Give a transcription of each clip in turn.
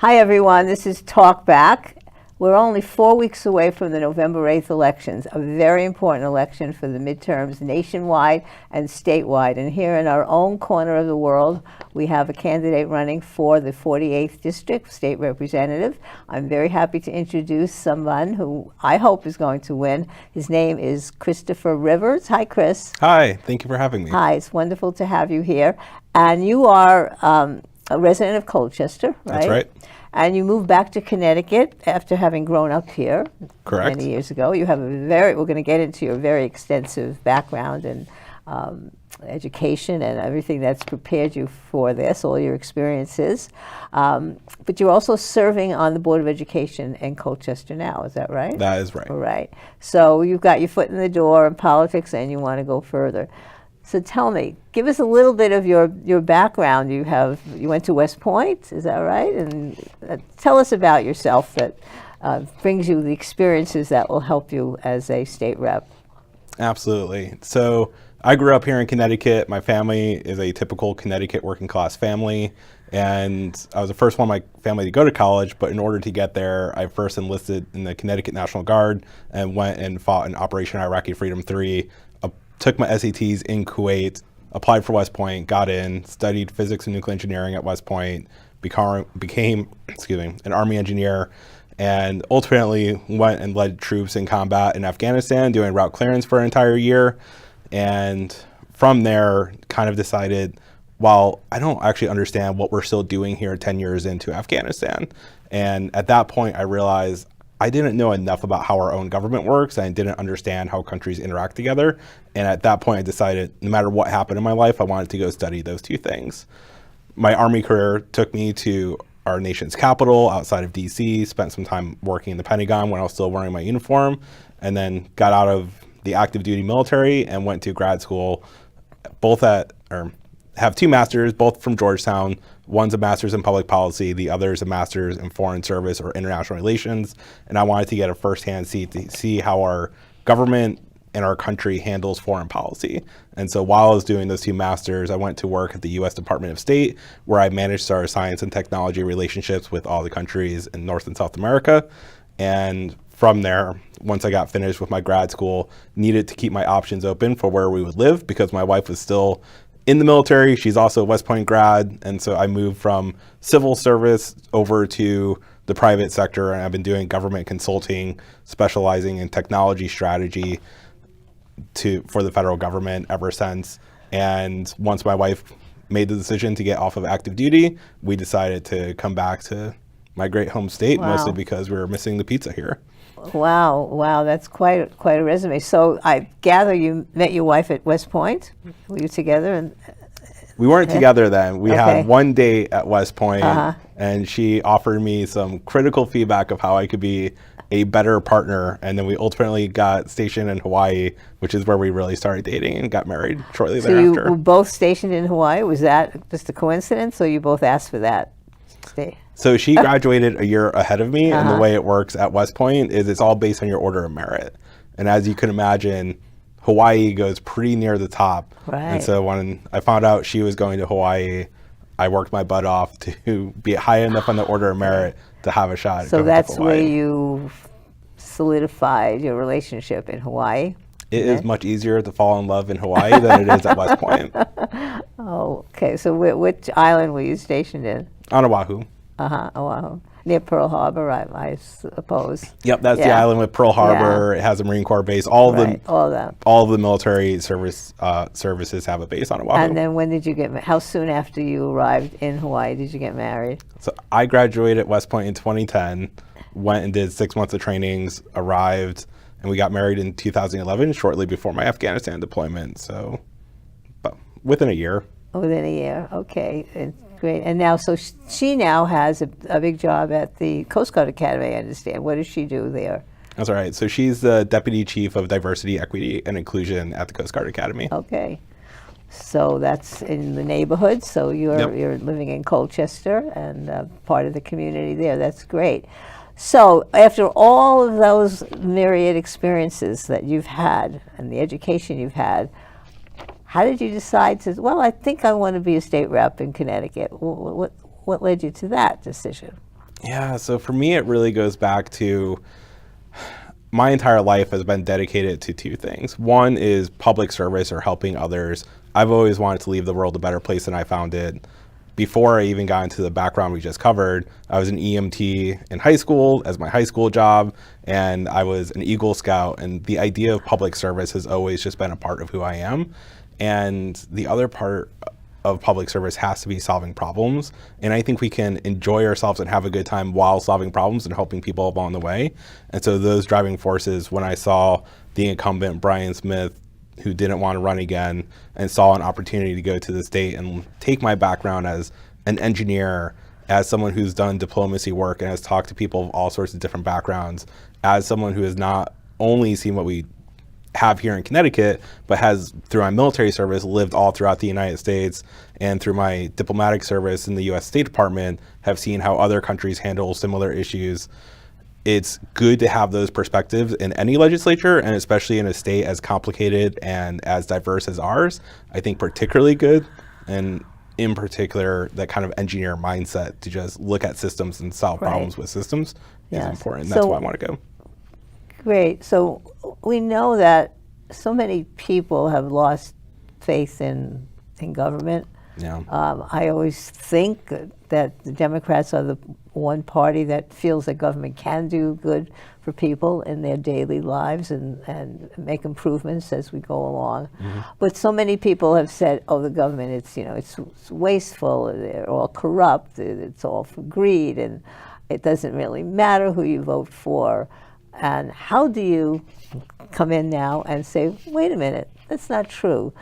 Hi everyone, this is TalkBack. We're only 4 weeks away from the November 8th elections, a very important election for the midterms nationwide and statewide. And here in our own corner of the world, we have a candidate running for the 48th District State Representative. I'm very happy to introduce someone who I hope is going to win. His name is Christopher Rivers. Hi, Chris. Hi, thank you for having me. Hi, it's wonderful to have you here. And you are a resident of Colchester, right? That's right. And you moved back to Connecticut after having grown up here. Correct. Many years ago. You have we're going to get into your very extensive background and education and everything that's prepared you for this, all your experiences. But you're also serving on the Board of Education in Colchester now, is that right? That is right. All right. So you've got your foot in the door in politics and you want to go further. So tell me, give us a little bit of your background. You went to West Point, is that right? And tell us about yourself that brings you the experiences that will help you as a state rep. Absolutely. So I grew up here in Connecticut. My family is a typical Connecticut working class family. And I was the first one in my family to go to college, but in order to get there, I first enlisted in the Connecticut National Guard and went and fought in Operation Iraqi Freedom 3, took my SATs in Kuwait, applied for West Point, got in, studied physics and nuclear engineering at West Point, became an Army engineer, and ultimately went and led troops in combat in Afghanistan, doing route clearance for an entire year. And from there, kind of decided, well, I don't actually understand what we're still doing here 10 years into Afghanistan. And at that point, I realized I didn't know enough about how our own government works, and I didn't understand how countries interact together. And at that point, I decided no matter what happened in my life, I wanted to go study those two things. My Army career took me to our nation's capital outside of DC, spent some time working in the Pentagon when I was still wearing my uniform, and then got out of the active duty military and went to grad school, have two masters, both from Georgetown. One's a master's in public policy, the other is a master's in foreign service or international relations. And I wanted to get a firsthand seat to see how our government and our country handles foreign policy. And so while I was doing those two masters, I went to work at the US Department of State, where I managed our science and technology relationships with all the countries in North and South America. And from there, once I got finished with my grad school, needed to keep my options open for where we would live because my wife was still in the military. She's also a West Point grad. And so I moved from civil service over to the private sector. And I've been doing government consulting, specializing in technology strategy for the federal government ever since. And once my wife made the decision to get off of active duty, we decided to come back to my great home state, mostly because we were missing the pizza here. Wow, that's quite a resume. So I gather you met your wife at West Point. Were you together? We weren't together then. We had one date at West Point, and she offered me some critical feedback of how I could be a better partner. And then we ultimately got stationed in Hawaii, which is where we really started dating and got married shortly thereafter. So you were both stationed in Hawaii. Was that just a coincidence, or you both asked for that stay? So she graduated a year ahead of me, and the way it works at West Point is it's all based on your order of merit. And as you can imagine, Hawaii goes pretty near the top. Right. And so when I found out she was going to Hawaii, I worked my butt off to be high enough on the order of merit to have a shot at going to Hawaii. So that's where you solidified your relationship in Hawaii? It is much easier to fall in love in Hawaii than it is at West Point. Oh, okay. So which island were you stationed in? On Oahu. Oahu. Near Pearl Harbor, I suppose. Yep, that's the island with Pearl Harbor. It has a Marine Corps base. All of the military services have a base on Oahu. And then when did you how soon after you arrived in Hawaii did you get married? So I graduated at West Point in 2010, went and did 6 months of trainings, arrived, and we got married in 2011, shortly before my Afghanistan deployment. So within a year. Within a year, okay. Great. And now, so she now has a big job at the Coast Guard Academy, I understand. What does she do there? That's right. So she's the Deputy Chief of Diversity, Equity, and Inclusion at the Coast Guard Academy. Okay. So that's in the neighborhood. So you're living in Colchester and part of the community there. That's great. So after all of those myriad experiences that you've had and the education you've had, how did you decide to, well, I think I want to be a state rep in Connecticut? What led you to that decision? Yeah, so for me, it really goes back to my entire life has been dedicated to two things. One is public service or helping others. I've always wanted to leave the world a better place than I found it. Before I even got into the background we just covered, I was an EMT in high school as my high school job, and I was an Eagle Scout, and the idea of public service has always just been a part of who I am. And the other part of public service has to be solving problems. And I think we can enjoy ourselves and have a good time while solving problems and helping people along the way. And so those driving forces, when I saw the incumbent Brian Smith, who didn't want to run again, and saw an opportunity to go to the state and take my background as an engineer, as someone who's done diplomacy work and has talked to people of all sorts of different backgrounds, as someone who has not only seen what we have here in Connecticut, but has, through my military service, lived all throughout the United States, and through my diplomatic service in the US State Department, have seen how other countries handle similar issues. It's good to have those perspectives in any legislature, and especially in a state as complicated and as diverse as ours. I think particularly good, and in particular, that kind of engineer mindset to just look at systems and solve problems with systems is important. That's why I want to go. Great. So we know that so many people have lost faith in government. Yeah. I always think that the Democrats are the one party that feels that government can do good for people in their daily lives and make improvements as we go along. Mm-hmm. But so many people have said, oh, the government, it's wasteful, they're all corrupt, it's all for greed, and it doesn't really matter who you vote for. And how do you come in now and say, wait a minute, that's not true.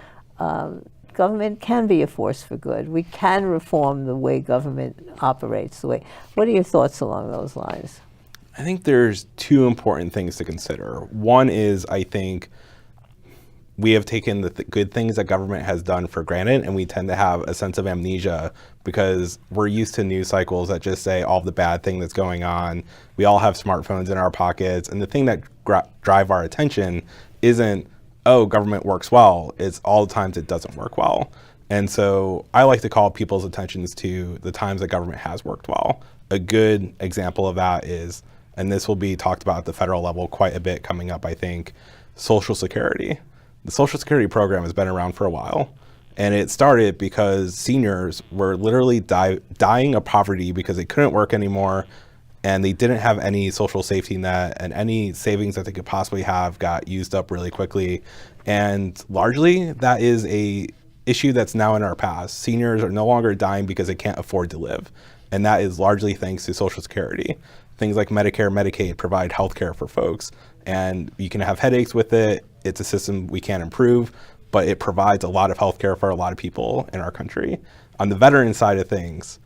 Government can be a force for good. We can reform the way government operates. What are your thoughts along those lines? I think there's two important things to consider. One is, I think we have taken the good things that government has done for granted, and we tend to have a sense of amnesia because we're used to news cycles that just say all the bad thing that's going on. We all have smartphones in our pockets, and the thing that drive our attention isn't, oh, government works well. It's all the times it doesn't work well. And so I like to call people's attentions to the times that government has worked well. A good example of that is, and this will be talked about at the federal level quite a bit coming up, I think, Social Security. The Social Security program has been around for a while, and it started because seniors were literally dying of poverty because they couldn't work anymore, and they didn't have any social safety net, and any savings that they could possibly have got used up really quickly. And largely, that is a issue that's now in our past. Seniors are no longer dying because they can't afford to live, and that is largely thanks to Social Security. Things like Medicare, Medicaid provide health care for folks, and you can have headaches with it. It's a system we can't improve, but it provides a lot of health care for a lot of people in our country. On the veteran side of things,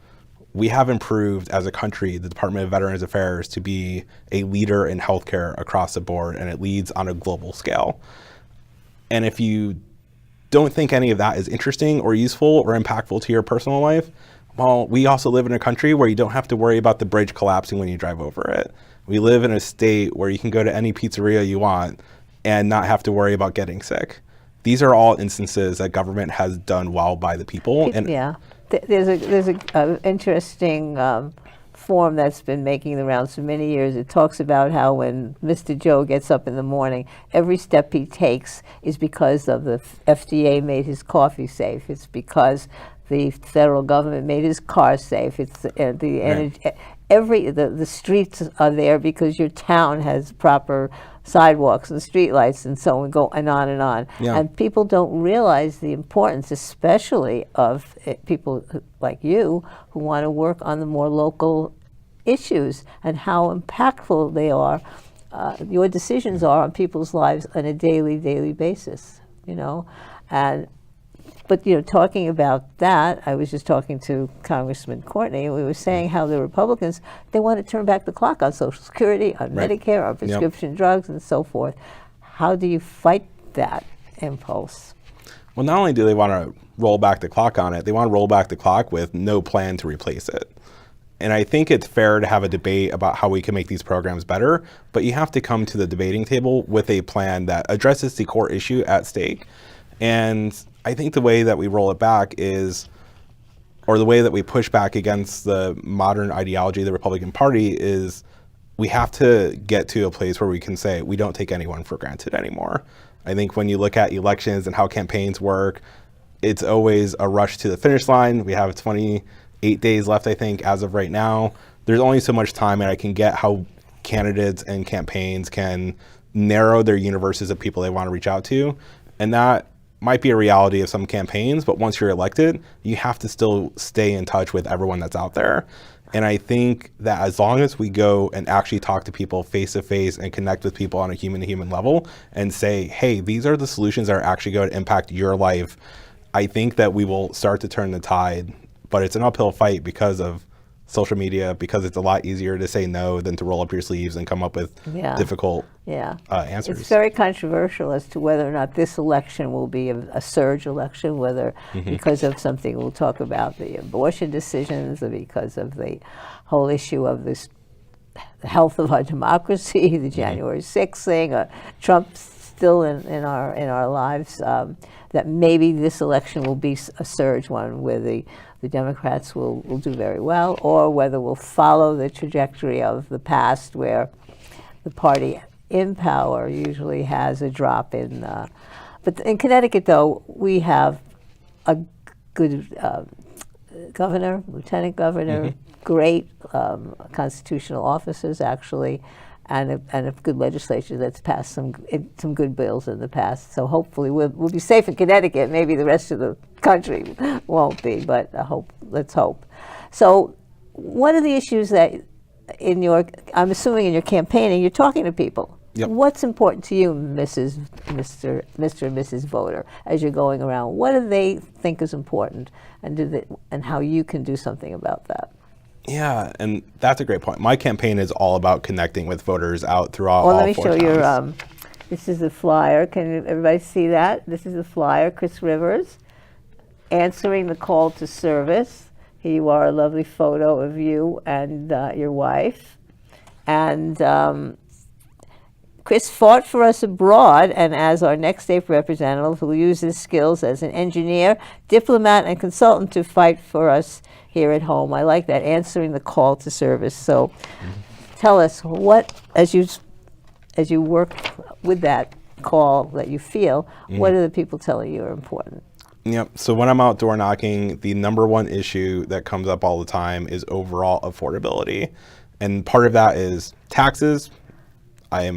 we have improved as a country, the Department of Veterans Affairs, to be a leader in healthcare across the board, and it leads on a global scale. And if you don't think any of that is interesting or useful or impactful to your personal life, well, we also live in a country where you don't have to worry about the bridge collapsing when you drive over it. We live in a state where you can go to any pizzeria you want and not have to worry about getting sick. These are all instances that government has done well by the people. And yeah. There's a interesting form that's been making the rounds for many years. It talks about how when Mr. Joe gets up in the morning, every step he takes is because of the FDA made his coffee safe. It's because the federal government made his car safe. It's the energy. The streets are there because your town has proper sidewalks and streetlights, and so on, go and on and on. Yeah. And people don't realize the importance, especially of people like you who want to work on the more local issues, and how impactful they are. Your decisions are on people's lives on a daily basis. But talking about that, I was just talking to Congressman Courtney, and we were saying how the Republicans, they want to turn back the clock on Social Security, on Medicare, on prescription drugs, and so forth. How do you fight that impulse? Well, not only do they want to roll back the clock on it, they want to roll back the clock with no plan to replace it. And I think it's fair to have a debate about how we can make these programs better, but you have to come to the debating table with a plan that addresses the core issue at stake. And I think the way that we roll it back is or the way that we push back against the modern ideology of the Republican Party is we have to get to a place where we can say we don't take anyone for granted anymore. I think when you look at elections and how campaigns work, it's always a rush to the finish line. We have 28 days left, I think, as of right now. There's only so much time, and I can get how candidates and campaigns can narrow their universes of people they want to reach out to. And that might be a reality of some campaigns, but once you're elected, you have to still stay in touch with everyone that's out there. And I think that as long as we go and actually talk to people face to face and connect with people on a human to human level and say, hey, these are the solutions that are actually going to impact your life, I think that we will start to turn the tide. But it's an uphill fight because of social media, because it's a lot easier to say no than to roll up your sleeves and come up with difficult answers. It's very controversial as to whether or not this election will be a surge election, whether because of something we'll talk about, the abortion decisions, or because of the whole issue of the health of our democracy, the January 6th thing, Trump still in our lives, that maybe this election will be a surge one where the Democrats will do very well, or whether we'll follow the trajectory of the past where the party in power usually has a drop in. But in Connecticut, though, we have a good governor, lieutenant governor, great constitutional officers, actually, and a good legislature that's passed some good bills in the past. So hopefully we'll be safe in Connecticut. Maybe the rest of the country won't be, but let's hope. So what are the issues that I'm assuming in your campaigning, you're talking to people. Yep. What's important to you, Mr. and Mrs. Voter, as you're going around? What do they think is important, and how you can do something about that? Yeah, and that's a great point. My campaign is all about connecting with voters out throughout all 4 Well, let me show towns. you. This is the flyer. Can everybody see that? This is the flyer. Chris Rivers answering the call to service. Here you are, a lovely photo of you and your wife. And Chris fought for us abroad, and as our next state representative, who will use his skills as an engineer, diplomat, and consultant to fight for us here at home. I like that, answering the call to service. So tell us, what, as you work with that call that you feel, what are the people telling you are important? Yep. So when I'm out door knocking, the number one issue that comes up all the time is overall affordability. And part of that is taxes. I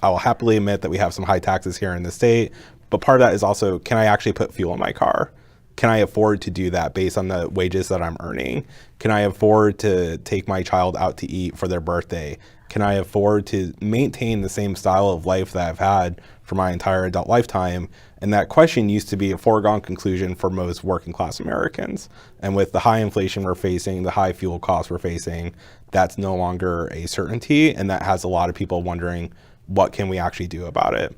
will happily admit that we have some high taxes here in the state, but part of that is also, can I actually put fuel in my car? Can I afford to do that based on the wages that I'm earning? Can I afford to take my child out to eat for their birthday? Can I afford to maintain the same style of life that I've had for my entire adult lifetime? And that question used to be a foregone conclusion for most working class Americans. And with the high inflation we're facing, the high fuel costs we're facing, that's no longer a certainty. And that has a lot of people wondering, what can we actually do about it?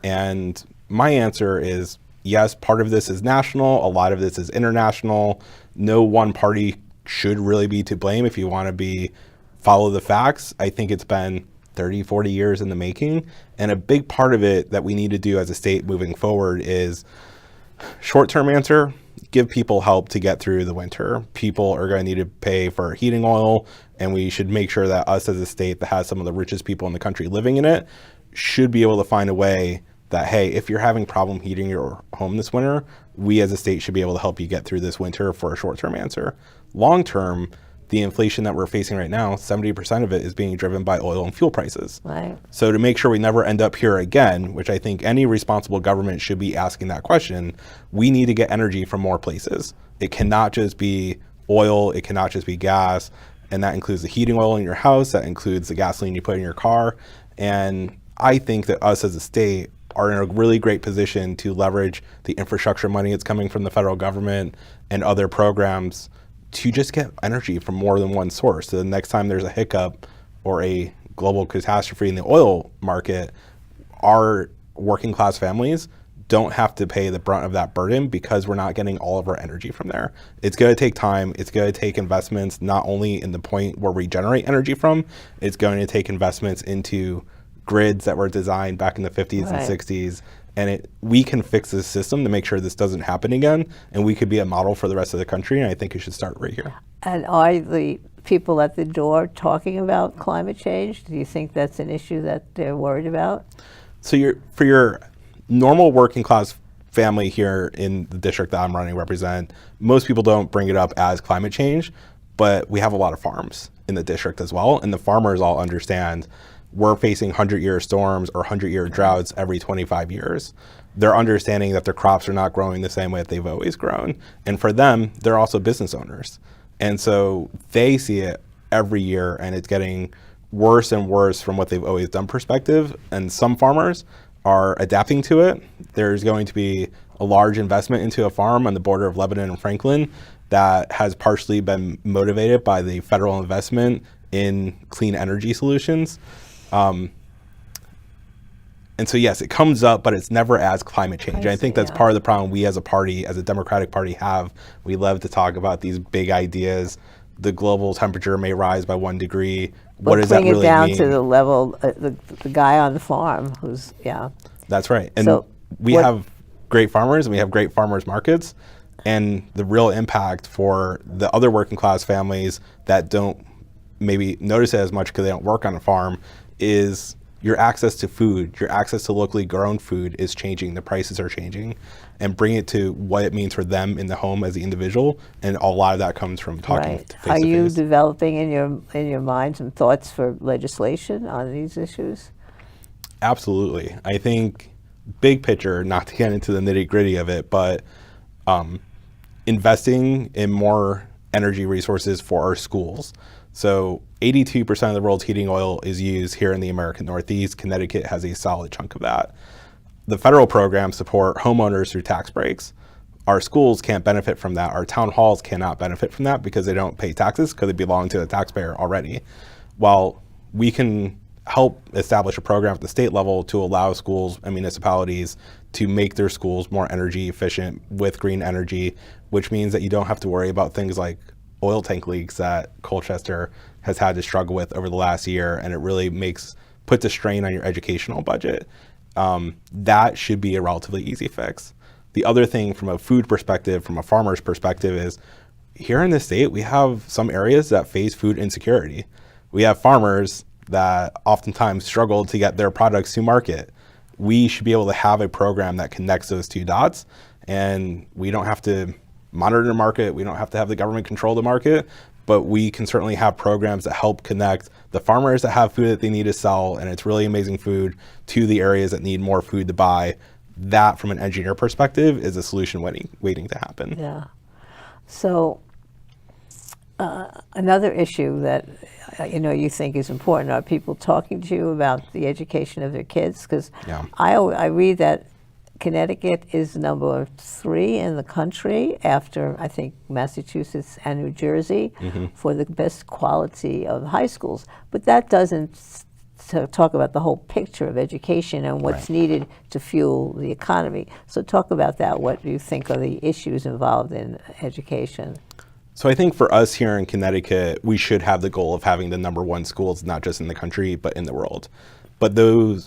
And my answer is, yes, part of this is national, a lot of this is international. No one party should really be to blame if you want to follow the facts. I think it's been 30, 40 years in the making. And a big part of it that we need to do as a state moving forward is, short-term answer, give people help to get through the winter. People are going to need to pay for heating oil, and we should make sure that us as a state that has some of the richest people in the country living in it should be able to find a way that, hey, if you're having problem heating your home this winter, we as a state should be able to help you get through this winter for a short-term answer. Long-term, the inflation that we're facing right now, 70% of it is being driven by oil and fuel prices. Right. So to make sure we never end up here again, which I think any responsible government should be asking that question, we need to get energy from more places. It cannot just be oil, it cannot just be gas, and that includes the heating oil in your house, that includes the gasoline you put in your car. And I think that us as a state are in a really great position to leverage the infrastructure money that's coming from the federal government and other programs to just get energy from more than one source. So the next time there's a hiccup or a global catastrophe in the oil market, our working class families don't have to pay the brunt of that burden because we're not getting all of our energy from there. It's going to take time. It's going to take investments, not only in the point where we generate energy from, it's going to take investments into grids that were designed back in the 50s and 60s And we can fix this system to make sure this doesn't happen again, and we could be a model for the rest of the country, and I think it should start right here. And are the people at the door talking about climate change? Do you think that's an issue that they're worried about? So for your normal working class family here in the district that I'm running represent, most people don't bring it up as climate change, but we have a lot of farms in the district as well, and the farmers all understand we're facing 100-year storms or 100-year droughts every 25 years. They're understanding that their crops are not growing the same way that they've always grown. And for them, they're also business owners. And so they see it every year, and it's getting worse and worse from what they've always done perspective. And some farmers are adapting to it. There's going to be a large investment into a farm on the border of Lebanon and Franklin that has partially been motivated by the federal investment in clean energy solutions. And so, yes, it comes up, but it's never as climate change. I think that's part of the problem we as a party, as a Democratic Party have. We love to talk about these big ideas. The global temperature may rise by 1 degree. What does that really mean? Bring it down to the level, the guy on the farm who's, That's right. And so we have great farmers, and we have great farmers markets. And the real impact for the other working class families that don't maybe notice it as much because they don't work on a farm is your access to food, your access to locally grown food is changing. The prices are changing, and bring it to what it means for them in the home as the individual. And a lot of that comes from talking face to face. Are you developing in your mind some thoughts for legislation on these issues? Absolutely. I think big picture, not to get into the nitty gritty of it, but investing in more energy resources for our schools. So 82% of the world's heating oil is used here in the American Northeast. Connecticut has a solid chunk of that. The federal programs support homeowners through tax breaks. Our schools can't benefit from that. Our town halls cannot benefit from that because they don't pay taxes because they belong to the taxpayer already. While we can help establish a program at the state level to allow schools and municipalities to make their schools more energy efficient with green energy, which means that you don't have to worry about things like oil tank leaks that Colchester has had to struggle with over the last year, and it really puts a strain on your educational budget. That should be a relatively easy fix. The other thing from a food perspective, from a farmer's perspective, is here in the state, we have some areas that face food insecurity. We have farmers that oftentimes struggle to get their products to market. We should be able to have a program that connects those two dots, and we don't have to monitor the market. We don't have to have the government control the market, but we can certainly have programs that help connect the farmers that have food that they need to sell, and it's really amazing food, to the areas that need more food to buy. That, from an engineer perspective, is a solution waiting to happen. Yeah. So another issue that you think is important are people talking to you about the education of their kids? Because I read that Connecticut is number 3 in the country after, I think, Massachusetts and New Jersey for the best quality of high schools. But that doesn't talk about the whole picture of education and what's needed to fuel the economy. So talk about that. What do you think are the issues involved in education? So I think for us here in Connecticut, we should have the goal of having the number 1 schools, not just in the country, but in the world. But the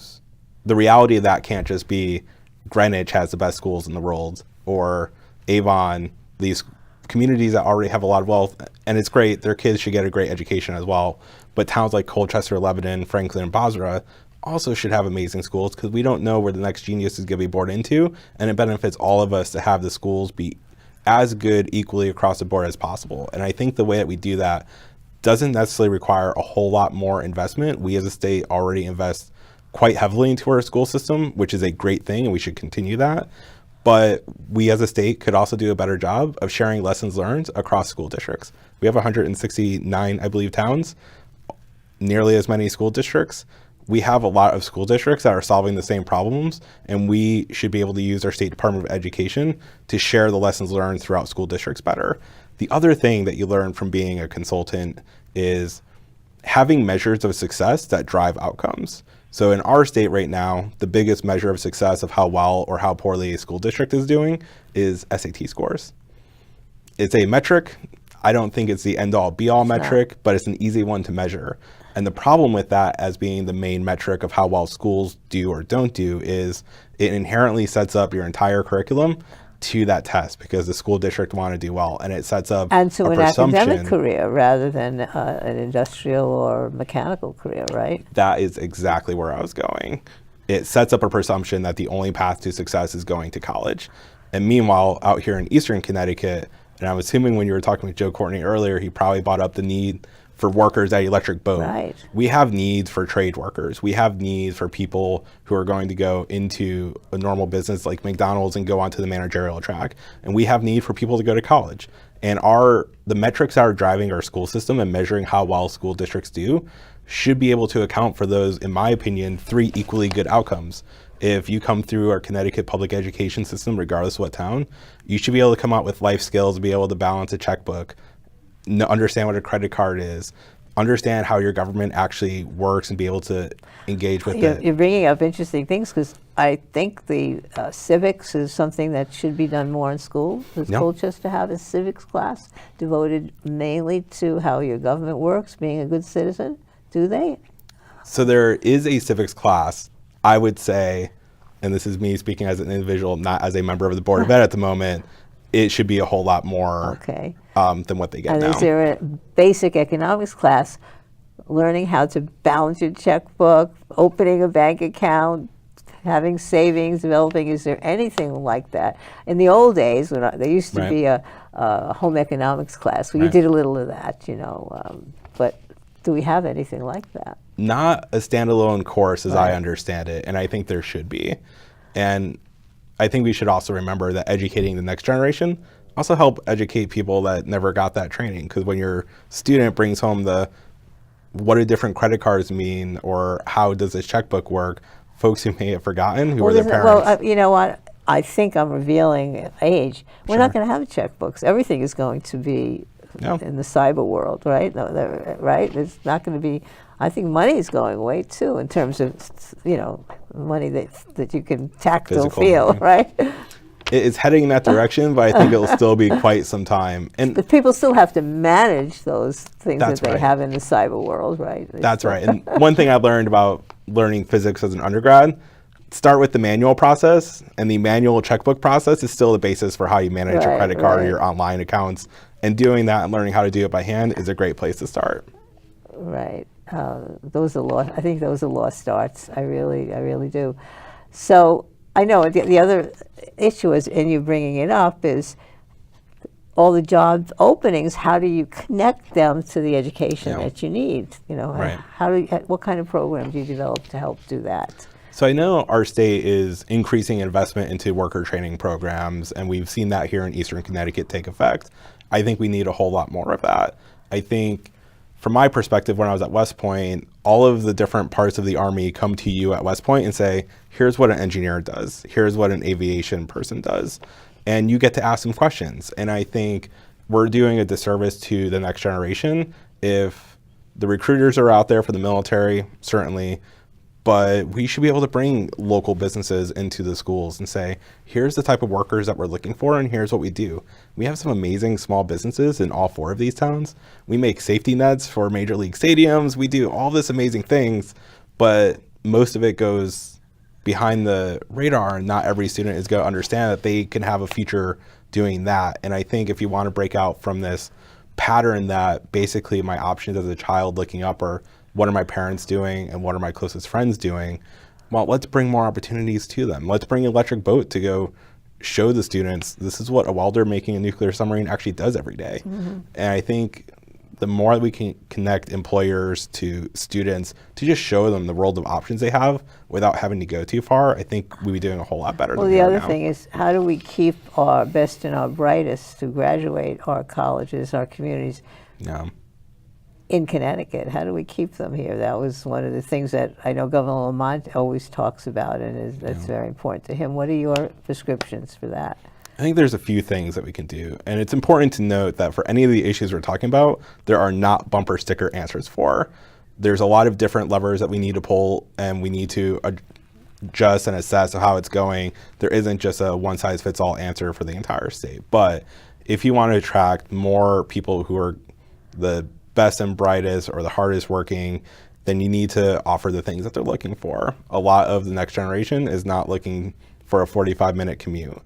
reality of that can't just be Greenwich has the best schools in the world, or Avon, these communities that already have a lot of wealth, and it's great, their kids should get a great education as well. But towns like Colchester, Lebanon, Franklin, and Basra also should have amazing schools, because we don't know where the next genius is going to be born into, and it benefits all of us to have the schools be as good equally across the board as possible. And I think the way that we do that doesn't necessarily require a whole lot more investment. We as a state already invest quite heavily into our school system, which is a great thing, and we should continue that. But we as a state could also do a better job of sharing lessons learned across school districts. We have 169, I believe, towns, nearly as many school districts. We have a lot of school districts that are solving the same problems, and we should be able to use our State Department of Education to share the lessons learned throughout school districts better. The other thing that you learn from being a consultant is having measures of success that drive outcomes. So in our state right now, the biggest measure of success of how well or how poorly a school district is doing is SAT scores. It's a metric. I don't think it's the end-all be-all metric, but it's an easy one to measure. And the problem with that as being the main metric of how well schools do or don't do is it inherently sets up your entire curriculum to that test because the school district want to do well, and it sets up And to a an presumption. academic career rather than an industrial or mechanical career, right? That is exactly where I was going. It sets up a presumption that the only path to success is going to college. And meanwhile, out here in Eastern Connecticut, and I'm assuming when you were talking with Joe Courtney earlier, he probably brought up the need for workers at Electric Boat. Right. We have needs for trade workers. We have needs for people who are going to go into a normal business like McDonald's and go onto the managerial track. And we have need for people to go to college. And the metrics that are driving our school system and measuring how well school districts do should be able to account for those, in my opinion, 3 equally good outcomes. If you come through our Connecticut public education system, regardless of what town, you should be able to come out with life skills, be able to balance a checkbook, understand what a credit card is, understand how your government actually works, and be able to engage with it. You're bringing up interesting things because I think the civics is something that should be done more in school. Does Colchester have a civics class devoted mainly to how your government works, being a good citizen? Do they? So there is a civics class. I would say, and this is me speaking as an individual, not as a member of the Board of Ed at the moment, it should be a whole lot more than what they get now. And is there a basic economics class learning how to balance your checkbook, opening a bank account, having savings, developing? Is there anything like that? In the old days, when there used to be a home economics class where you did a little of that, but do we have anything like that? Not a standalone course as I understand it, and I think there should be. And I think we should also remember that educating the next generation also help educate people that never got that training, because when your student brings home what do different credit cards mean, or how does this checkbook work, folks who may have forgotten, who were their parents. Well, you know what? I think I'm revealing age. We're not going to have checkbooks. Everything is going to be in the cyber world, right? Right? There's not going to be. I think money is going away too, in terms of money that you can tactile feel, right? It's heading in that direction, but I think it'll still be quite some time. But people still have to manage those things that they have in the cyber world, right? That's right. And one thing I learned about learning physics as an undergrad, start with the manual process, and the manual checkbook process is still the basis for how you manage your credit card or your online accounts. And doing that and learning how to do it by hand is a great place to start. Right. I think those are lost arts. I really do. So I know the other issue is, and you bringing it up, is all the job openings. How do you connect them to the education that you need? What kind of programs do you develop to help do that? So I know our state is increasing investment into worker training programs, and we've seen that here in Eastern Connecticut take effect. I think we need a whole lot more of that. I think from my perspective, when I was at West Point, all of the different parts of the Army come to you at West Point and say, here's what an engineer does, here's what an aviation person does, and you get to ask them questions. And I think we're doing a disservice to the next generation if the recruiters are out there for the military, certainly, but we should be able to bring local businesses into the schools and say, here's the type of workers that we're looking for, and here's what we do. We have some amazing small businesses in all 4 of these towns. We make safety nets for major league stadiums. We do all this amazing things, but most of it goes behind the radar, and not every student is going to understand that they can have a future doing that. And I think if you want to break out from this pattern that basically my options as a child looking up are, what are my parents doing and what are my closest friends doing? Well, let's bring more opportunities to them. Let's bring Electric Boat to go show the students this is what a welder making a nuclear submarine actually does every day. Mm-hmm. And I think the more that we can connect employers to students to just show them the world of options they have without having to go too far, I think we'd be doing a whole lot better. Well, the other thing is, how do we keep our best and our brightest to graduate our colleges, our communities? In Connecticut, how do we keep them here? That was one of the things that I know Governor Lamont always talks about, and that's very important to him. What are your prescriptions for that? I think there's a few things that we can do, and it's important to note that for any of the issues we're talking about, there are not bumper sticker answers for. There's a lot of different levers that we need to pull, and we need to adjust and assess how it's going. There isn't just a one-size-fits-all answer for the entire state, but if you want to attract more people who are the best and brightest or the hardest working then you need to offer the things that they're looking for. A lot of the next generation is not looking for a 45-minute commute.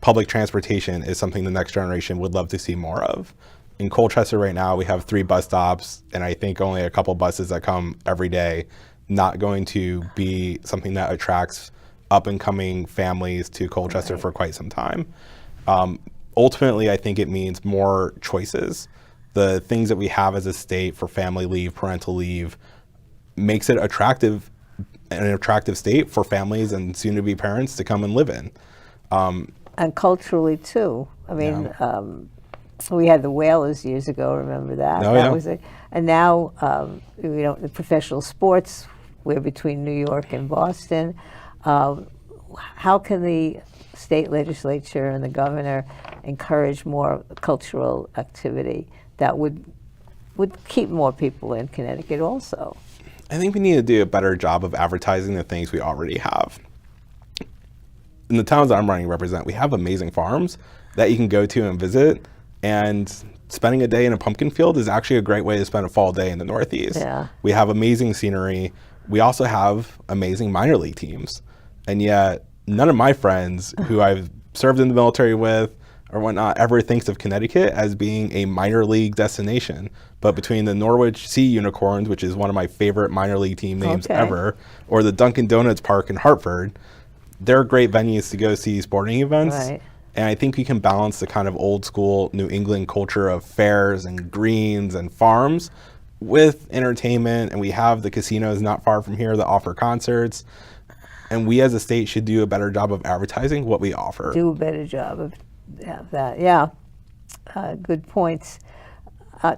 Public transportation is something the next generation would love to see more of. In Colchester right now, we have 3 bus stops, and I think only a couple buses that come every day. Not going to be something that attracts up-and-coming families to Colchester for quite some time. Ultimately, I think it means more choices. The things that we have as a state for family leave, parental leave, makes it attractive, an attractive state for families and soon-to-be parents to come and live in. And culturally too. I mean, we had the Whalers years ago. Remember that? Oh, that yeah. was and now the professional sports. We're between New York and Boston. How can the state legislature and the governor encourage more cultural activity that would keep more people in Connecticut also? I think we need to do a better job of advertising the things we already have. In the towns that I'm running represent, we have amazing farms that you can go to and visit, and spending a day in a pumpkin field is actually a great way to spend a fall day in the Northeast. Yeah. We have amazing scenery. We also have amazing minor league teams. And yet, none of my friends who I've served in the military with or whatnot ever thinks of Connecticut as being a minor league destination. But between the Norwich Sea Unicorns, which is one of my favorite minor league team names ever, or the Dunkin' Donuts Park in Hartford, they're great venues to go see sporting events. Right. And I think we can balance the kind of old school New England culture of fairs and greens and farms with entertainment. And we have the casinos not far from here that offer concerts. And we as a state should do a better job of advertising what we offer. Do a better job of that. Yeah, good points.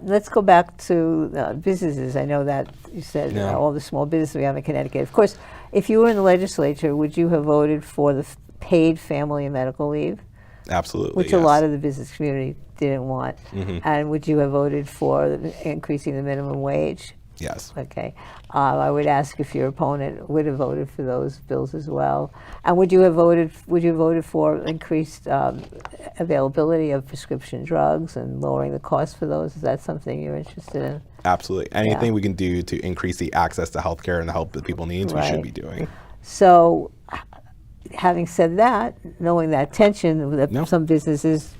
Let's go back to businesses. I know that you said all the small businesses we have in Connecticut. Of course, if you were in the legislature, would you have voted for the paid family and medical leave? Absolutely, which a lot of the business community didn't want. And would you have voted for increasing the minimum wage? Yes. Okay. I would ask if your opponent would have voted for those bills as well. And would you have voted for increased availability of prescription drugs and lowering the cost for those? Is that something you're interested in? Absolutely. Anything we can do to increase the access to healthcare and the help that people need, we should be doing. So, having said that, knowing that tension, that some businesses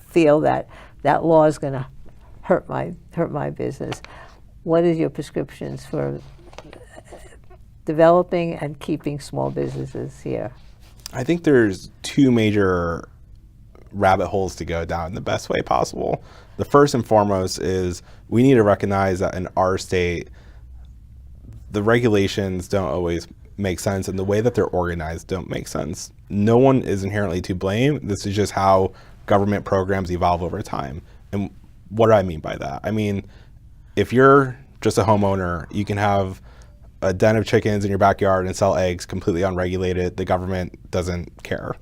feel that that law is going to hurt my business, what is your prescriptions for developing and keeping small businesses here? I think there's 2 major rabbit holes to go down in the best way possible. The first and foremost is we need to recognize that in our state, the regulations don't always make sense, and the way that they're organized don't make sense. No one is inherently to blame. This is just how government programs evolve over time. And what do I mean by that? I mean, if you're just a homeowner, you can have a den of chickens in your backyard and sell eggs completely unregulated. The government doesn't care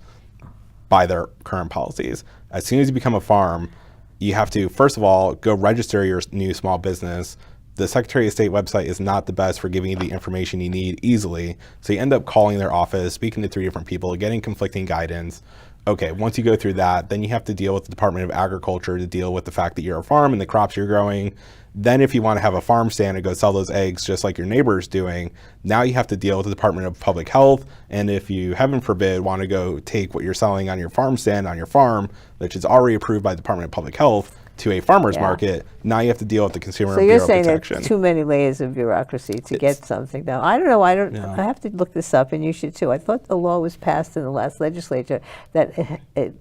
by their current policies. As soon as you become a farm, you have to, first of all, go register your new small business. The Secretary of State website is not the best for giving you the information you need easily. So you end up calling their office, speaking to 3 different people, getting conflicting guidance. Okay, once you go through that, then you have to deal with the Department of Agriculture to deal with the fact that you're a farm and the crops you're growing. Then if you want to have a farm stand and go sell those eggs just like your neighbor's doing, now you have to deal with the Department of Public Health. And if you, heaven forbid, want to go take what you're selling on your farm stand on your farm, which is already approved by the Department of Public Health, to a farmer's market, now you have to deal with the Consumer Bureau Protection. So you're saying there's too many layers of bureaucracy to get something done. I don't know. I have to look this up, and you should too. I thought the law was passed in the last legislature that it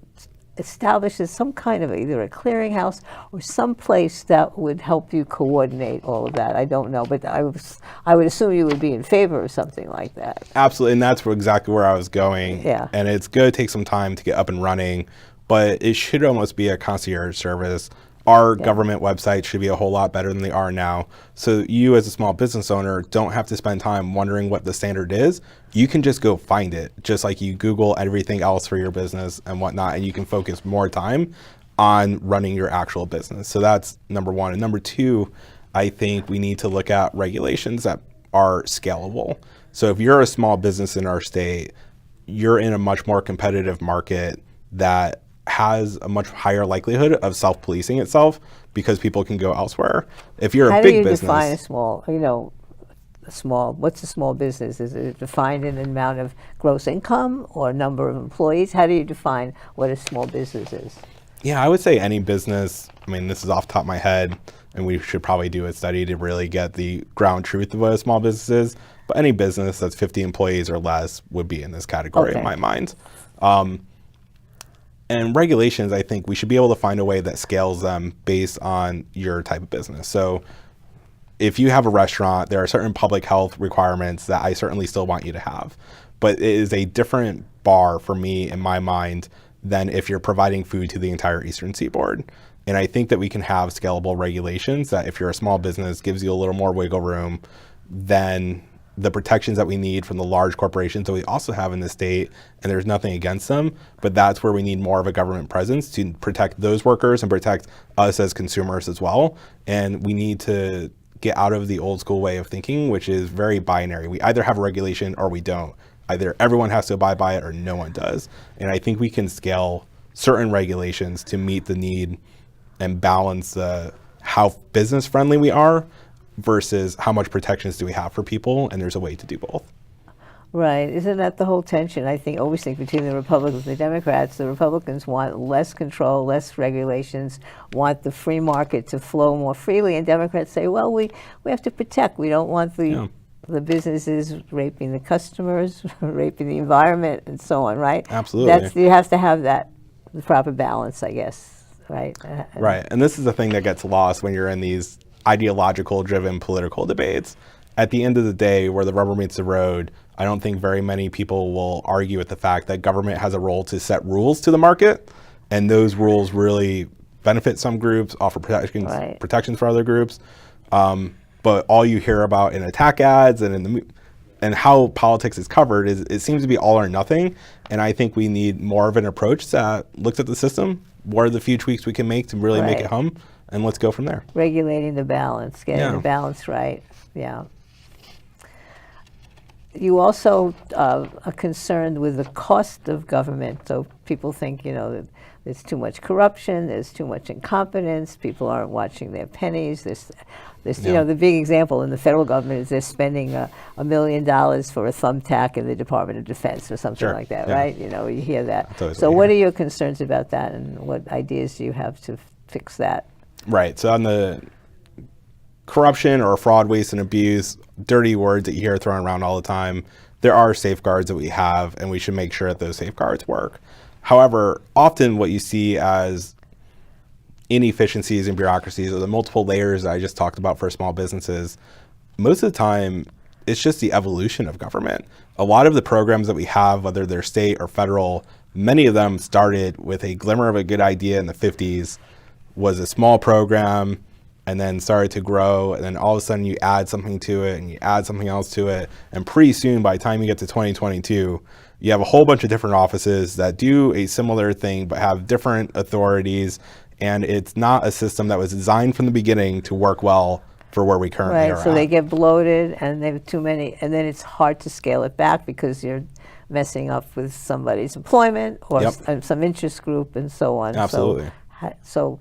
establishes some kind of either a clearinghouse or some place that would help you coordinate all of that. I don't know, but I would assume you would be in favor of something like that. Absolutely, and that's exactly where I was going. Yeah. And it's going to take some time to get up and running, but it should almost be a concierge service. Our government websites should be a whole lot better than they are now. So you as a small business owner don't have to spend time wondering what the standard is. You can just go find it, just like you Google everything else for your business and whatnot, and you can focus more time on running your actual business. So that's number one. And number two, I think we need to look at regulations that are scalable. So if you're a small business in our state, you're in a much more competitive market that has a much higher likelihood of self-policing itself because people can go elsewhere. If you're a big business, how do you define a small? what's a small business? Is it defined in the amount of gross income or number of employees? How do you define what a small business is? Yeah, I would say any business. I mean, this is off the top of my head, and we should probably do a study to really get the ground truth of what a small business is. But any business that's 50 employees or less would be in this category in my mind. And regulations, I think we should be able to find a way that scales them based on your type of business. So if you have a restaurant, there are certain public health requirements that I certainly still want you to have. But it is a different bar for me in my mind than if you're providing food to the entire Eastern Seaboard. And I think that we can have scalable regulations that if you're a small business gives you a little more wiggle room than the protections that we need from the large corporations that we also have in the state, and there's nothing against them, but that's where we need more of a government presence to protect those workers and protect us as consumers as well. And we need to get out of the old school way of thinking, which is very binary. We either have a regulation or we don't. Either everyone has to abide by it or no one does. And I think we can scale certain regulations to meet the need and balance how business friendly we are versus how much protections do we have for people, and there's a way to do both. Right. Isn't that the whole tension, I always think, between the Republicans and the Democrats? The Republicans want less control, less regulations, want the free market to flow more freely, and Democrats say, well, we have to protect. We don't want the businesses raping the customers, raping the environment, and so on, right? Absolutely. You have to have the proper balance, I guess, right? Right. And this is the thing that gets lost when you're in these ideological driven political debates. At the end of the day, where the rubber meets the road, I don't think very many people will argue with the fact that government has a role to set rules to the market, and those rules really benefit some groups, offer protections for other groups. But all you hear about in attack ads and and how politics is covered is it seems to be all or nothing. And I think we need more of an approach that looks at the system. What are the few tweaks we can make to really make it hum? And let's go from there. Regulating the balance, getting the balance right. Yeah. You also are concerned with the cost of government. So people think, that there's too much corruption, there's too much incompetence, people aren't watching their pennies. The big example in the federal government is they're spending $1 million for a thumbtack in the Department of Defense or something like that, right? You hear that. So what are your concerns about that, and what ideas do you have to fix that? Right. So on the corruption or fraud, waste, and abuse, dirty words that you hear thrown around all the time, there are safeguards that we have, and we should make sure that those safeguards work. However, often what you see as inefficiencies and bureaucracies or the multiple layers that I just talked about for small businesses, most of the time, it's just the evolution of government. A lot of the programs that we have, whether they're state or federal, many of them started with a glimmer of a good idea in the 50s, was a small program, and then started to grow, and then all of a sudden you add something to it, and you add something else to it, and pretty soon, by the time you get to 2022, you have a whole bunch of different offices that do a similar thing, but have different authorities, and it's not a system that was designed from the beginning to work well for where we currently are Right, so they get bloated, and they have too many, and then it's hard to scale it back because you're messing up with somebody's employment or some interest group and so on. Absolutely. So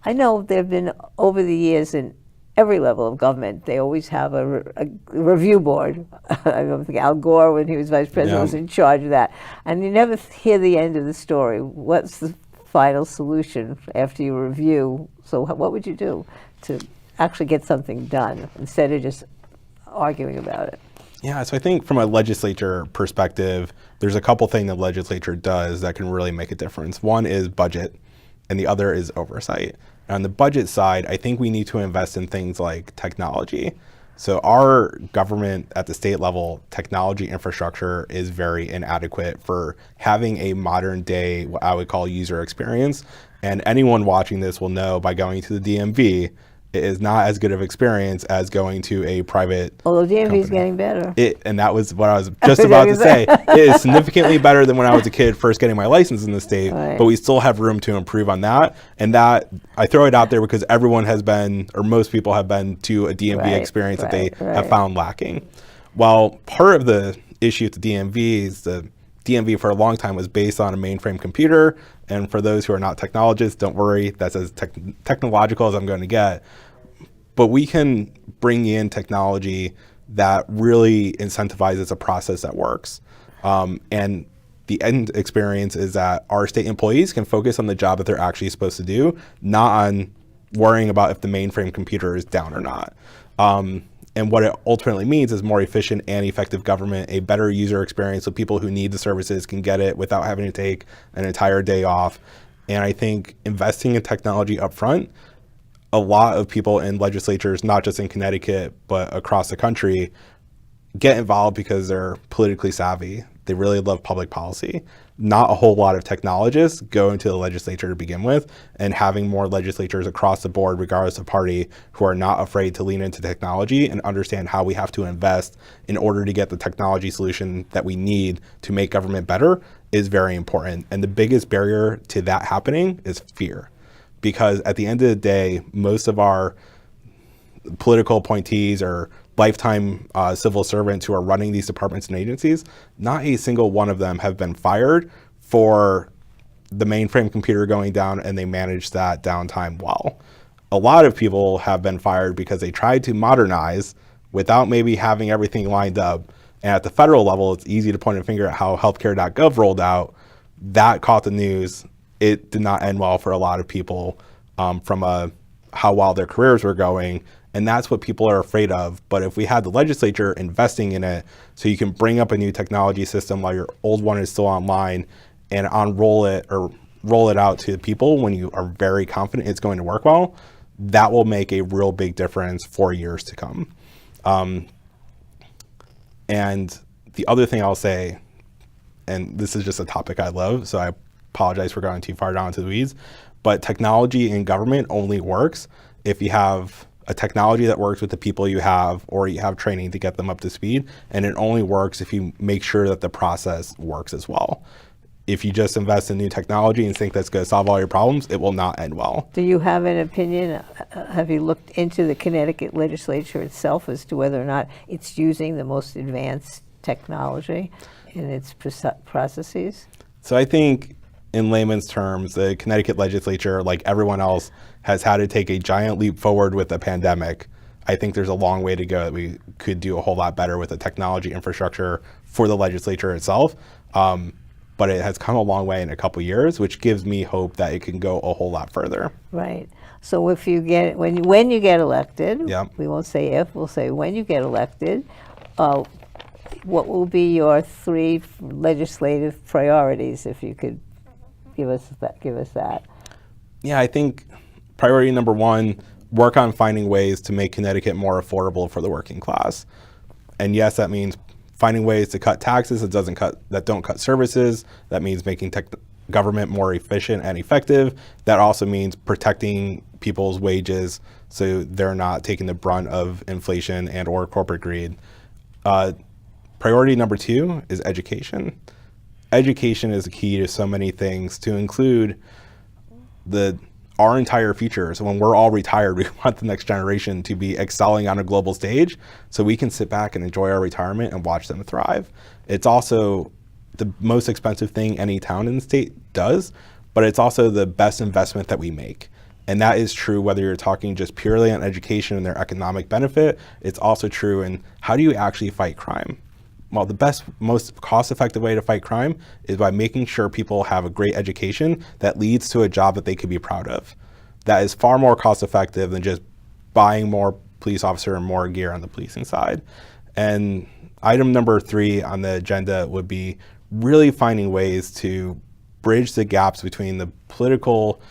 I know there have been, over the years, in every level of government, they always have a review board. I think Al Gore, when he was vice president, was in charge of that. And you never hear the end of the story. What's the final solution after you review? So what would you do to actually get something done instead of just arguing about it? Yeah, so I think from a legislature perspective, there's a couple things the legislature does that can really make a difference. One is budget, and the other is oversight. And on the budget side, I think we need to invest in things like technology. So our government at the state level, technology infrastructure is very inadequate for having a modern day, what I would call user experience. And anyone watching this will know by going to the DMV, it is not as good of experience as going to a private Although DMV company. is getting better. And that was what I was just about to say. It is significantly better than when I was a kid first getting my license in the state, but we still have room to improve on that. And that, I throw it out there because everyone has been, or most people have been to a DMV experience that they have found lacking. Well, part of the issue with the DMV is the DMV for a long time was based on a mainframe computer. And for those who are not technologists, don't worry, that's as technological as I'm going to get. But we can bring in technology that really incentivizes a process that works. And the end experience is that our state employees can focus on the job that they're actually supposed to do, not on worrying about if the mainframe computer is down or not. And what it ultimately means is more efficient and effective government, a better user experience so people who need the services can get it without having to take an entire day off. And I think investing in technology up front, a lot of people in legislatures, not just in Connecticut, but across the country, get involved because they're politically savvy. They really love public policy. Not a whole lot of technologists go into the legislature to begin with, and having more legislatures across the board, regardless of party, who are not afraid to lean into technology and understand how we have to invest in order to get the technology solution that we need to make government better is very important. And the biggest barrier to that happening is fear. Because at the end of the day, most of our political appointees or lifetime civil servants who are running these departments and agencies, not a single one of them have been fired for the mainframe computer going down and they managed that downtime well. A lot of people have been fired because they tried to modernize without maybe having everything lined up. And at the federal level, it's easy to point a finger at how healthcare.gov rolled out. That caught the news. It did not end well for a lot of people from how well their careers were going. And that's what people are afraid of. But if we had the legislature investing in it so you can bring up a new technology system while your old one is still online and roll it out to people when you are very confident it's going to work well, that will make a real big difference for years to come. And the other thing I'll say, and this is just a topic I love, so I apologize for going too far down into the weeds, but technology in government only works if you have a technology that works with the people you have, or you have training to get them up to speed. And it only works if you make sure that the process works as well. If you just invest in new technology and think that's going to solve all your problems, it will not end well. Do you have an opinion? Have you looked into the Connecticut legislature itself as to whether or not it's using the most advanced technology in its processes? So I think in layman's terms, the Connecticut legislature, like everyone else, has had to take a giant leap forward with the pandemic. I think there's a long way to go that we could do a whole lot better with the technology infrastructure for the legislature itself. But it has come a long way in a couple years, which gives me hope that it can go a whole lot further. Right. So if you get, when you get elected, Yep. We won't say if, we'll say when you get elected, what will be your 3 legislative priorities, if you could give us that? Yeah, I think priority number 1, work on finding ways to make Connecticut more affordable for the working class. And yes, that means finding ways to cut taxes that don't cut services. That means making government more efficient and effective. That also means protecting people's wages so they're not taking the brunt of inflation and or corporate greed. Priority number 2 is education. Education is the key to so many things, to include our entire future. So when we're all retired, we want the next generation to be excelling on a global stage so we can sit back and enjoy our retirement and watch them thrive. It's also the most expensive thing any town in the state does, but it's also the best investment that we make. And that is true whether you're talking just purely on education and their economic benefit. It's also true in how do you actually fight crime? Well, the best, most cost-effective way to fight crime is by making sure people have a great education that leads to a job that they could be proud of. That is far more cost-effective than just buying more police officer and more gear on the policing side. And item number 3 on the agenda would be really finding ways to bridge the gaps between the political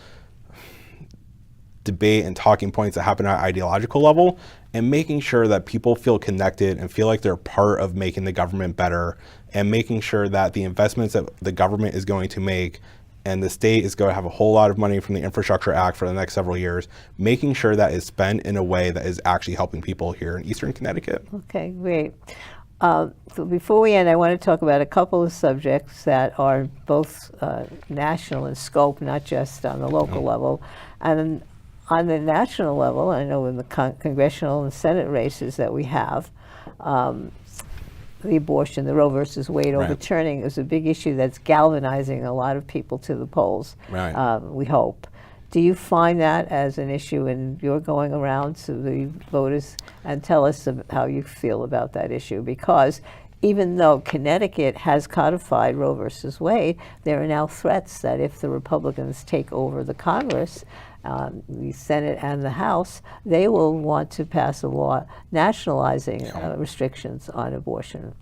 debate and talking points that happen at ideological level, and making sure that people feel connected and feel like they're part of making the government better, and making sure that the investments that the government is going to make, and the state is going to have a whole lot of money from the Infrastructure Act for the next several years, making sure that is spent in a way that is actually helping people here in Eastern Connecticut. Okay, great. So before we end, I want to talk about a couple of subjects that are both national in scope, not just on the local level. And on the national level, I know in the congressional and Senate races that we have, the abortion, the Roe versus Wade overturning is a big issue that's galvanizing a lot of people to the polls, Right. we hope. Do you find that as an issue and you're going around to the voters? And tell us how you feel about that issue, because even though Connecticut has codified Roe versus Wade, there are now threats that if the Republicans take over the Congress, the Senate and the House, they will want to pass a law nationalizing restrictions on abortion,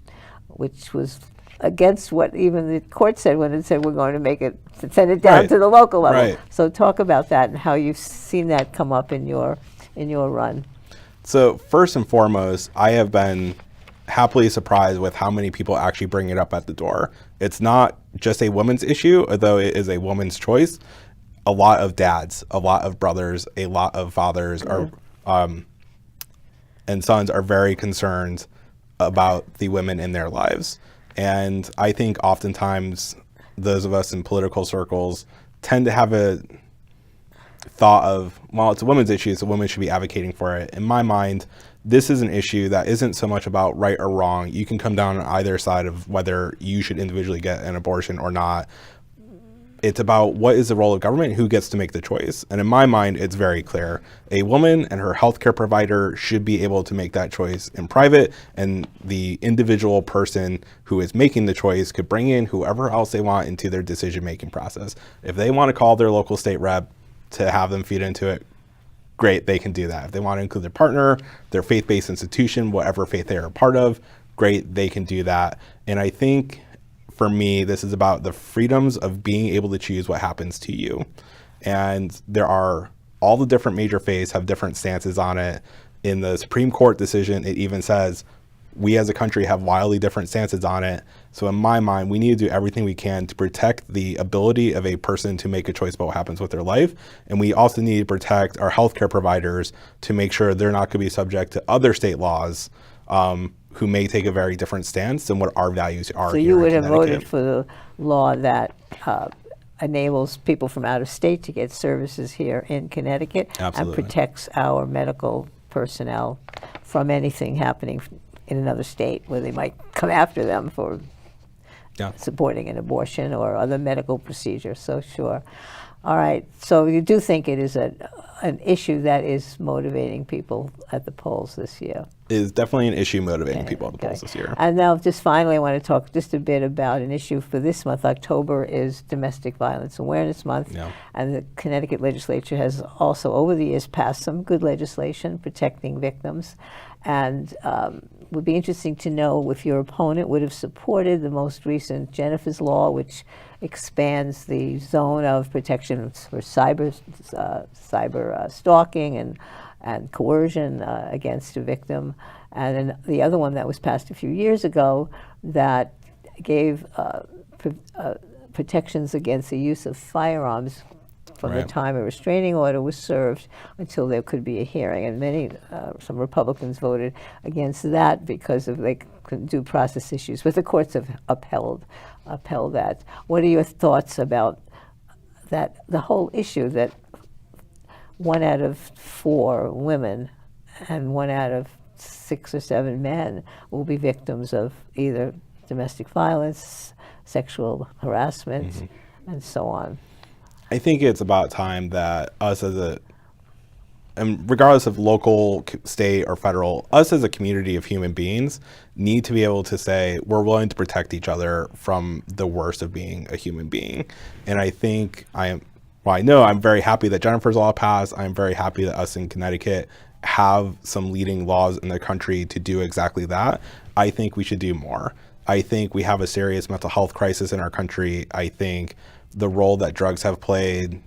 which was against what even the court said when it said we're going to make it, send it down to the local level. Right. So talk about that and how you've seen that come up in your run. So first and foremost, I have been happily surprised with how many people actually bring it up at the door. It's not just a woman's issue, although it is a woman's choice. A lot of dads, a lot of brothers, a lot of fathers are and sons are very concerned about the women in their lives. And I think oftentimes those of us in political circles tend to have a thought of, well, it's a women's issue, so women should be advocating for it. In my mind, this is an issue that isn't so much about right or wrong. You can come down on either side of whether you should individually get an abortion or not. It's about what is the role of government, who gets to make the choice. And in my mind, it's very clear. A woman and her healthcare provider should be able to make that choice in private, and the individual person who is making the choice could bring in whoever else they want into their decision-making process. If they want to call their local state rep to have them feed into it, great, they can do that. If they want to include their partner, their faith-based institution, whatever faith they are a part of, great, they can do that. And I think for me, this is about the freedoms of being able to choose what happens to you. And there are, all the different major faiths have different stances on it. In the Supreme Court decision, it even says, we as a country have wildly different stances on it. So in my mind, we need to do everything we can to protect the ability of a person to make a choice about what happens with their life. And we also need to protect our healthcare providers to make sure they're not going to be subject to other state laws who may take a very different stance than what our values are. So you would have voted for the law that enables people from out of state to get services here in Connecticut. Absolutely. And protects our medical personnel from anything happening in another state where they might come after them for supporting an abortion or other medical procedures. So sure. All right. So you do think it is an issue that is motivating people at the polls this year? It is definitely an issue motivating people at the polls this year. And now just finally, I want to talk just a bit about an issue for this month. October is Domestic Violence Awareness Month. Yeah. And the Connecticut legislature has also over the years passed some good legislation protecting victims. And would be interesting to know if your opponent would have supported the most recent Jennifer's Law, which expands the zone of protection for cyber stalking and coercion against a victim. And then the other one that was passed a few years ago that gave protections against the use of firearms from the time a restraining order was served until there could be a hearing. And some Republicans voted against that because of due process issues, but the courts have upheld that. What are your thoughts about that, the whole issue that 1 out of 4 women and 1 out of 6 or 7 men will be victims of either domestic violence, sexual harassment, and so on? I think it's about time that us and regardless of local, state, or federal, us as a community of human beings need to be able to say we're willing to protect each other from the worst of being a human being. And I think I'm very happy that Jennifer's Law passed. I'm very happy that us in Connecticut have some leading laws in the country to do exactly that. I think we should do more. I think we have a serious mental health crisis in our country. I think the role that drugs have played,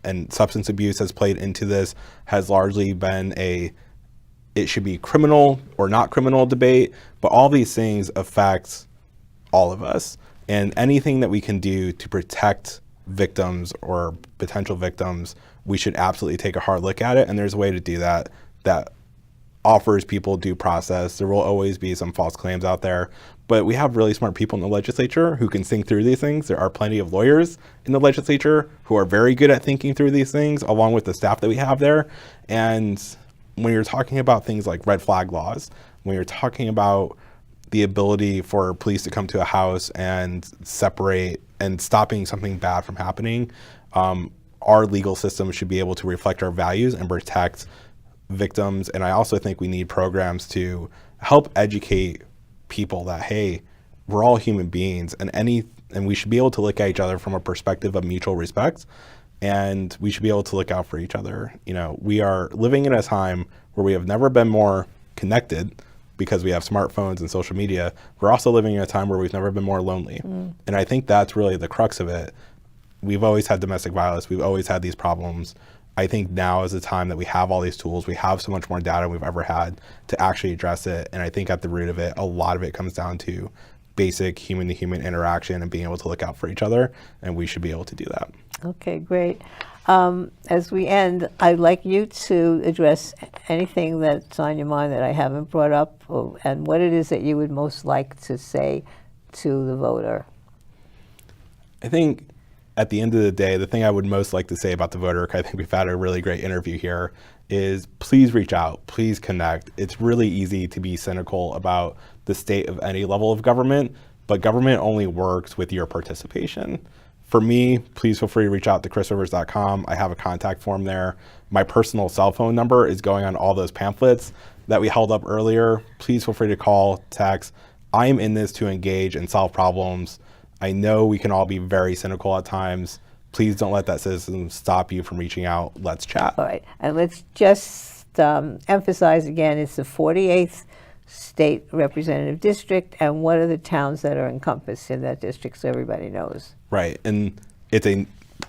and substance abuse has played into this, has largely been it should be criminal or not criminal debate, but all these things affect all of us. And anything that we can do to protect victims or potential victims, we should absolutely take a hard look at it. And there's a way to do that offers people due process. There will always be some false claims out there, but we have really smart people in the legislature who can think through these things. There are plenty of lawyers in the legislature who are very good at thinking through these things, along with the staff that we have there. And when you're talking about things like red flag laws, when you're talking about the ability for police to come to a house and separate and stopping something bad from happening, our legal system should be able to reflect our values and protect victims. And I also think we need programs to help educate people that, hey, we're all human beings, and we should be able to look at each other from a perspective of mutual respect, and we should be able to look out for each other. You know, we are living in a time where we have never been more connected because we have smartphones and social media. We're also living in a time where we've never been more lonely. And I think that's really the crux of it. We've always had domestic violence. We've always had these problems. I think now is the time that we have all these tools. We have so much more data we've ever had to actually address it. And I think at the root of it, a lot of it comes down to basic human-to-human interaction and being able to look out for each other. And we should be able to do that. Okay, great. As we end, I'd like you to address anything that's on your mind that I haven't brought up, and what it is that you would most like to say to the voter. I think at the end of the day, the thing I would most like to say about the voter, because I think we've had a really great interview here, is please reach out, please connect. It's really easy to be cynical about the state of any level of government, but government only works with your participation. For me, please feel free to reach out to chrisrivers.com. I have a contact form there. My personal cell phone number is going on all those pamphlets that we held up earlier. Please feel free to call, text. I am in this to engage and solve problems. I know we can all be very cynical at times. Please don't let that cynicism stop you from reaching out. Let's chat. All right, and let's just emphasize again, it's the 48th State Representative District, and what are the towns that are encompassed in that district so everybody knows? Right, and it's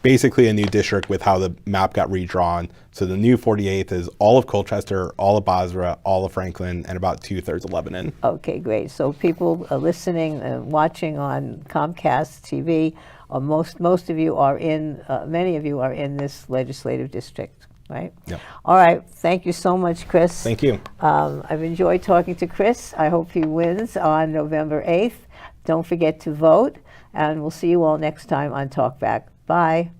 basically a new district with how the map got redrawn. So the new 48th is all of Colchester, all of Basra, all of Franklin, and about 2/3 of Lebanon. Okay, great. So people are listening and watching on Comcast TV, or most of you are in, many of you are in this legislative district, right? Yep. All right, thank you so much, Chris. Thank you. I've enjoyed talking to Chris. I hope he wins on November 8th. Don't forget to vote, and we'll see you all next time on TalkBack. Bye.